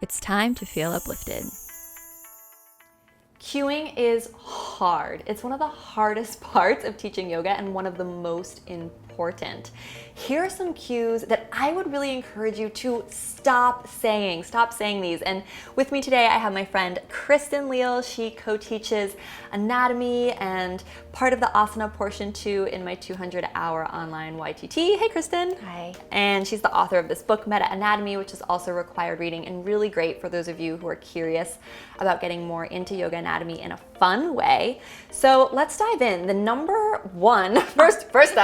It's time to feel uplifted. Cueing is hard. It's one of the hardest parts of teaching yoga and one of the most important. Here are some cues that I would really encourage you to stop saying these. And with me today, I have my friend Kristin Leal. She co-teaches anatomy and part of the asana portion too in my 200-hour online YTT. Hey, Kristin. Hi. And she's the author of this book, MetaAnatomy, which is also required reading and really great for those of you who are curious about getting more into yoga anatomy in a fun way. So let's dive in. The number one, first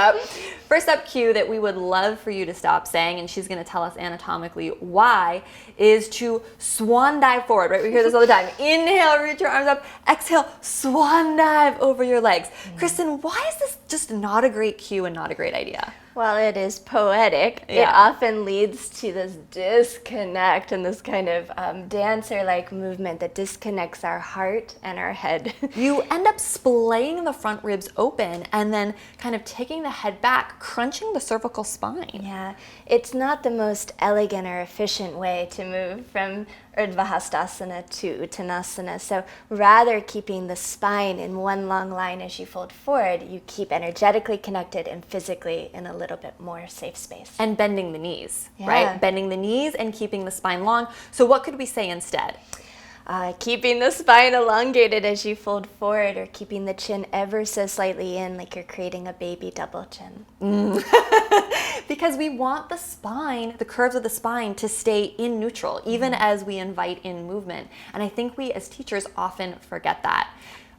up cue that we would love for you to stop saying, and she's going to tell us anatomically why, is to swan dive forward, right? We hear this all the time. Inhale, reach your arms up. Exhale, swan dive over your legs. Kristin, why is this just not a great cue and not a great idea? Well, it is poetic. Yeah. It often leads to this disconnect and this kind of dancer-like movement that disconnects our heart and our head. You end up splaying the front ribs open and then kind of taking the head back, crunching the cervical spine. Yeah, it's not the most elegant or efficient way to move from Urdhva Hastasana to Uttanasana. So rather keeping the spine in one long line as you fold forward, you keep energetically connected and physically in a little bit more safe space. And bending the knees, Yeah. right? Bending the knees and keeping the spine long. So what could we say instead? Keeping the spine elongated as you fold forward, or keeping the chin ever so slightly in like you're creating a baby double chin. Because we want the spine, the curves of the spine, to stay in neutral, even as we invite in movement. And I think we as teachers often forget that.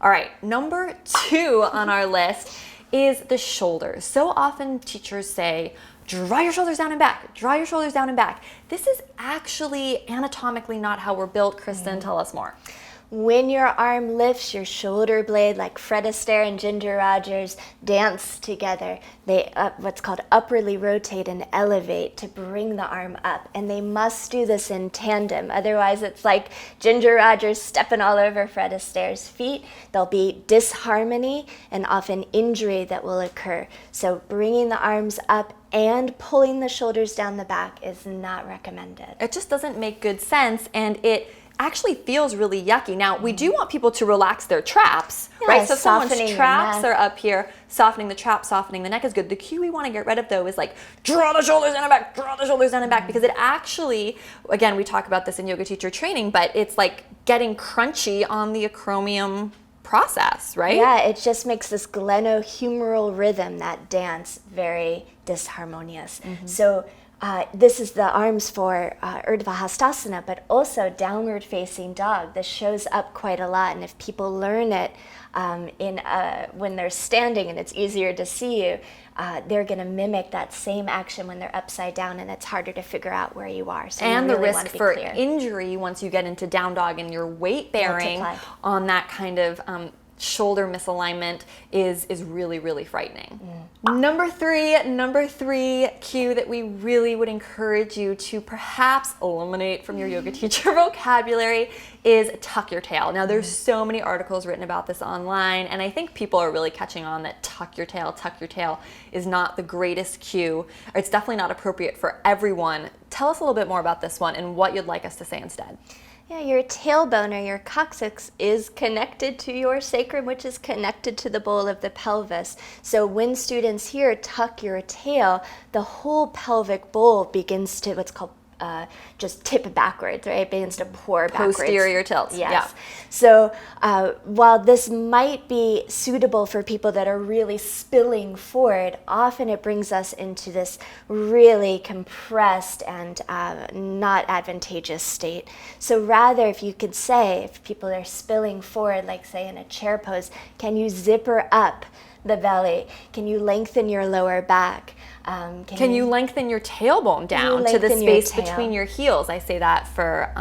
All right, number 2 on our list is the shoulders. So often teachers say, draw your shoulders down and back, draw your shoulders down and back. This is actually anatomically not how we're built. Kristin, tell us more. When your arm lifts, your shoulder blade, like Fred Astaire and Ginger Rogers, dance together. They what's called upwardly rotate and elevate to bring the arm up. And they must do this in tandem. Otherwise, it's like Ginger Rogers stepping all over Fred Astaire's feet. There'll be disharmony and often injury that will occur. So bringing the arms up and pulling the shoulders down the back is not recommended. It just doesn't make good sense, and it actually feels really yucky. Now, we do want people to relax their traps, right? So if someone's traps are up here, softening the trap, softening the neck is good. The cue we want to get rid of, though, is like, draw the shoulders down and back, draw the shoulders down and back, because it actually, again, we talk about this in yoga teacher training, but it's like getting crunchy on the acromion process, right? Yeah, it just makes this glenohumeral rhythm, that dance, very disharmonious. So this is the arms for Urdhva Hastasana, but also downward facing dog. This shows up quite a lot, and if people learn it when they're standing and it's easier to see you, they're going to mimic that same action when they're upside down, and it's harder to figure out where you are. So and you the really risk for injury once you get into down dog and your weight bearing on that kind of shoulder misalignment is really, really frightening. Number three cue that we really would encourage you to perhaps eliminate from your yoga teacher vocabulary is tuck your tail. Now, there's so many articles written about this online, and I think people are really catching on that tuck your tail is not the greatest cue, or it's definitely not appropriate for everyone. Tell us a little bit more about this one and what you'd like us to say instead. Yeah, your tailbone or your coccyx is connected to your sacrum, which is connected to the bowl of the pelvis. So when students hear tuck your tail, the whole pelvic bowl begins to what's called just tip backwards, right? It begins to pour backwards. Posterior tilt. Yes. Yeah. So while this might be suitable for people that are really spilling forward, often it brings us into this really compressed and not advantageous state. So rather, if you could say, if people are spilling forward, like say in a chair pose, can you zipper up the belly? Can you lengthen your lower back? Can you lengthen your tailbone down to the space between your heels? I say that for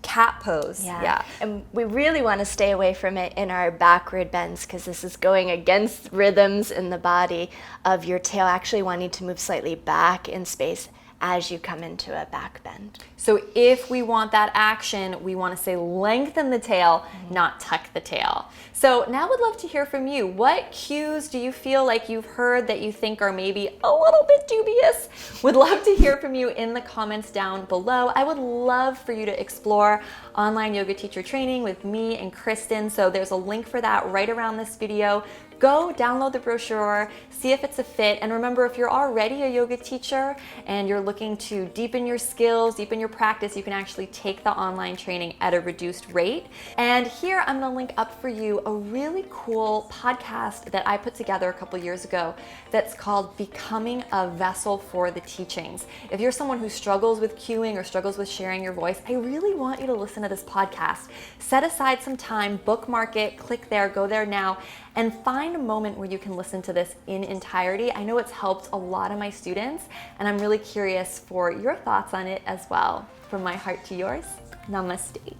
cat pose. Yeah. And we really want to stay away from it in our backward bends, because this is going against rhythms in the body of your tail actually wanting to move slightly back in space as you come into a back bend. So if we want that action, we want to say lengthen the tail, not tuck the tail. So now I'd love to hear from you. What cues do you feel like you've heard that you think are maybe a little bit dubious? Would love to hear from you in the comments down below. I would love for you to explore online yoga teacher training with me and Kristin. So there's a link for that right around this video. Go download the brochure, see if it's a fit, and remember, if you're already a yoga teacher and you're looking to deepen your skills, deepen your practice, you can actually take the online training at a reduced rate. And here I'm gonna link up for you a really cool podcast that I put together a couple years ago that's called Becoming a Vessel for the Teachings. If you're someone who struggles with cueing or struggles with sharing your voice, I really want you to listen to this podcast. Set aside some time, bookmark it, click there, go there now, and find a moment where you can listen to this in entirety. I know it's helped a lot of my students, and I'm really curious for your thoughts on it as well. From my heart to yours, namaste.